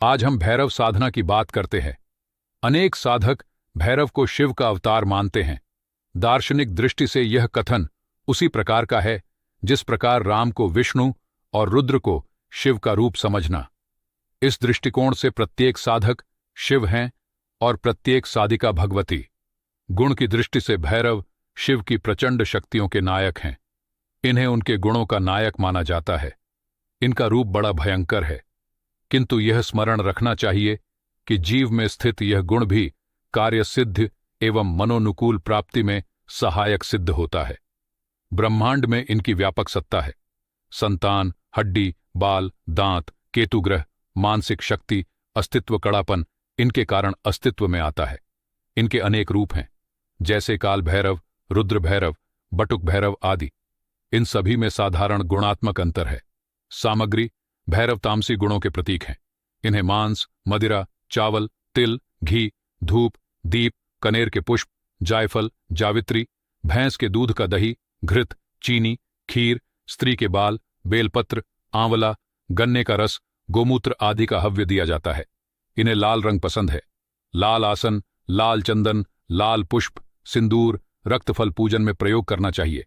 आज हम भैरव साधना की बात करते हैं। अनेक साधक भैरव को शिव का अवतार मानते हैं। दार्शनिक दृष्टि से यह कथन उसी प्रकार का है जिस प्रकार राम को विष्णु और रुद्र को शिव का रूप समझना। इस दृष्टिकोण से प्रत्येक साधक शिव हैं और प्रत्येक साधिका भगवती। गुण की दृष्टि से भैरव शिव की प्रचंड शक्तियों के नायक हैं। इन्हें उनके गुणों का नायक माना जाता है। इनका रूप बड़ा भयंकर है, किंतु यह स्मरण रखना चाहिए कि जीव में स्थित यह गुण भी कार्य सिद्ध एवं मनोनुकूल प्राप्ति में सहायक सिद्ध होता है। ब्रह्मांड में इनकी व्यापक सत्ता है। संतान, हड्डी, बाल, दांत, केतुग्रह, मानसिक शक्ति, अस्तित्व, कड़ापन इनके कारण अस्तित्व में आता है। इनके अनेक रूप हैं, जैसे काल भैरव, रुद्र भैरव, बटुक भैरव आदि। इन सभी में साधारण गुणात्मक अंतर है। सामग्री: भैरव तामसी गुणों के प्रतीक हैं। इन्हें मांस, मदिरा, चावल, तिल, घी, धूप, दीप, कनेर के पुष्प, जायफल, जावित्री, भैंस के दूध का दही, घृत, चीनी, खीर, स्त्री के बाल, बेलपत्र, आंवला, गन्ने का रस, गोमूत्र आदि का हव्य दिया जाता है। इन्हें लाल रंग पसंद है। लाल आसन, लाल चंदन, लाल पुष्प, सिंदूर, रक्तफल पूजन में प्रयोग करना चाहिए।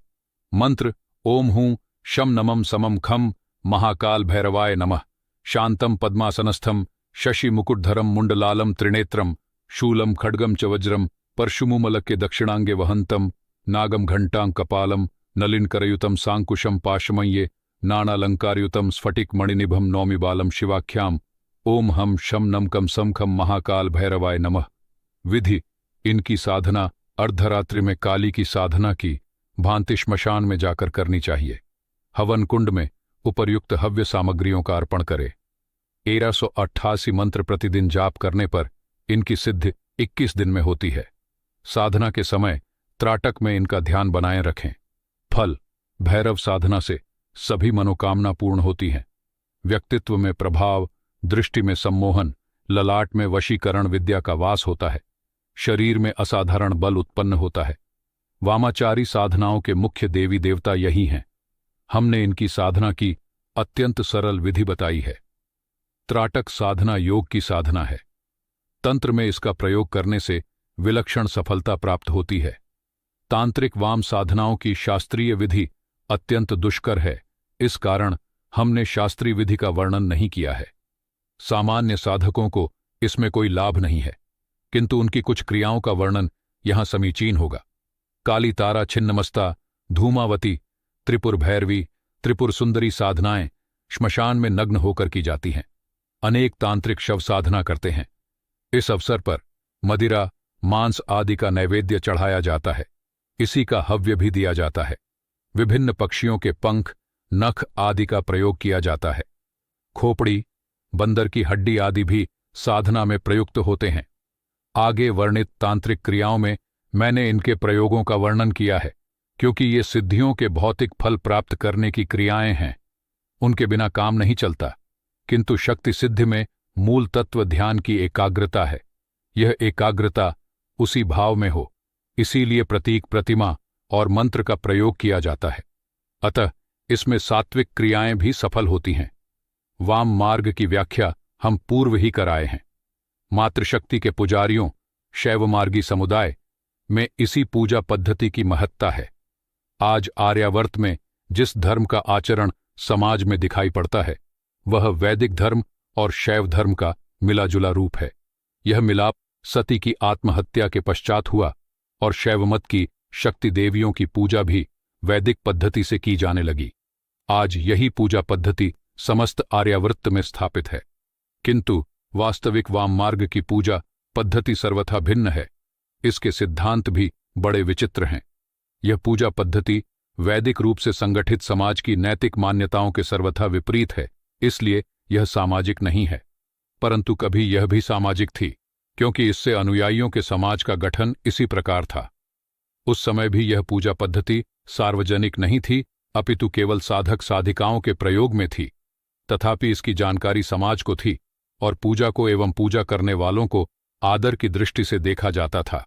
मंत्र: ओम हूं शम नमम समम खम महाकाल भैरवाय नमः। शांतम पद्मासनस्थम शशि मुकुटधरम मुंडलालम त्रिनेत्रम शूलम खड्गम च वज्रम परशुमुमलके दक्षिणांगे वहंतम नागम घंटां कपालम नलिनकरयुतम सांकुशम पाशमय्ये नानालंकारयुतम स्फटिक मणिनिभम नौमि बालम शिवाख्याम। ओम हम शम नम कम सम खम महाकाल भैरवाय नमः। विधि: इनकी साधना अर्धरात्रि में काली की साधना की भांति श्मशान में जाकर करनी चाहिए। हवन कुंड में उपर्युक्त हव्य सामग्रियों का अर्पण करे। 1388 मंत्र प्रतिदिन जाप करने पर इनकी सिद्धि 21 दिन में होती है। साधना के समय त्राटक में इनका ध्यान बनाए रखें। फल: भैरव साधना से सभी मनोकामना पूर्ण होती हैं। व्यक्तित्व में प्रभाव, दृष्टि में सम्मोहन, ललाट में वशीकरण विद्या का वास होता है। शरीर में असाधारण बल उत्पन्न होता है। वामाचारी साधनाओं के मुख्य देवी देवता यही हैं। हमने इनकी साधना की अत्यंत सरल विधि बताई है। त्राटक साधना योग की साधना है। तंत्र में इसका प्रयोग करने से विलक्षण सफलता प्राप्त होती है। तांत्रिक वाम साधनाओं की शास्त्रीय विधि अत्यंत दुष्कर है, इस कारण हमने शास्त्रीय विधि का वर्णन नहीं किया है। सामान्य साधकों को इसमें कोई लाभ नहीं है, किंतु उनकी कुछ क्रियाओं का वर्णन यहां समीचीन होगा। काली तारा छिन्नमस्ता, धूमावती, त्रिपुर भैरवी, त्रिपुर सुंदरी साधनाएं श्मशान में नग्न होकर की जाती हैं। अनेक तांत्रिक शव साधना करते हैं। इस अवसर पर मदिरा, मांस आदि का नैवेद्य चढ़ाया जाता है। इसी का हव्य भी दिया जाता है। विभिन्न पक्षियों के पंख, नख आदि का प्रयोग किया जाता है। खोपड़ी, बंदर की हड्डी आदि भी साधना में प्रयुक्त होते हैं। आगे वर्णित तांत्रिक क्रियाओं में मैंने इनके प्रयोगों का वर्णन किया है, क्योंकि ये सिद्धियों के भौतिक फल प्राप्त करने की क्रियाएं हैं। उनके बिना काम नहीं चलता, किंतु शक्ति सिद्धि में मूल तत्व ध्यान की एकाग्रता है। यह एकाग्रता उसी भाव में हो, इसीलिए प्रतीक, प्रतिमा और मंत्र का प्रयोग किया जाता है। अतः इसमें सात्विक क्रियाएं भी सफल होती हैं। वाम मार्ग की व्याख्या हम पूर्व ही कराए हैं। मातृशक्ति के पुजारियों, शैवमार्गी समुदाय में इसी पूजा पद्धति की महत्ता है। आज आर्यावर्त में जिस धर्म का आचरण समाज में दिखाई पड़ता है, वह वैदिक धर्म और शैव धर्म का मिलाजुला रूप है। यह मिलाप सती की आत्महत्या के पश्चात हुआ और शैवमत की शक्ति देवियों की पूजा भी वैदिक पद्धति से की जाने लगी। आज यही पूजा पद्धति समस्त आर्यावर्त में स्थापित है, किंतु वास्तविक वाम मार्ग की पूजा पद्धति सर्वथा भिन्न है। इसके सिद्धांत भी बड़े विचित्र हैं। यह पूजा पद्धति वैदिक रूप से संगठित समाज की नैतिक मान्यताओं के सर्वथा विपरीत है, इसलिए यह सामाजिक नहीं है। परंतु कभी यह भी सामाजिक थी, क्योंकि इससे अनुयायियों के समाज का गठन इसी प्रकार था। उस समय भी यह पूजा पद्धति सार्वजनिक नहीं थी, अपितु केवल साधक साधिकाओं के प्रयोग में थी। तथापि इसकी जानकारी समाज को थी और पूजा को एवं पूजा करने वालों को आदर की दृष्टि से देखा जाता था।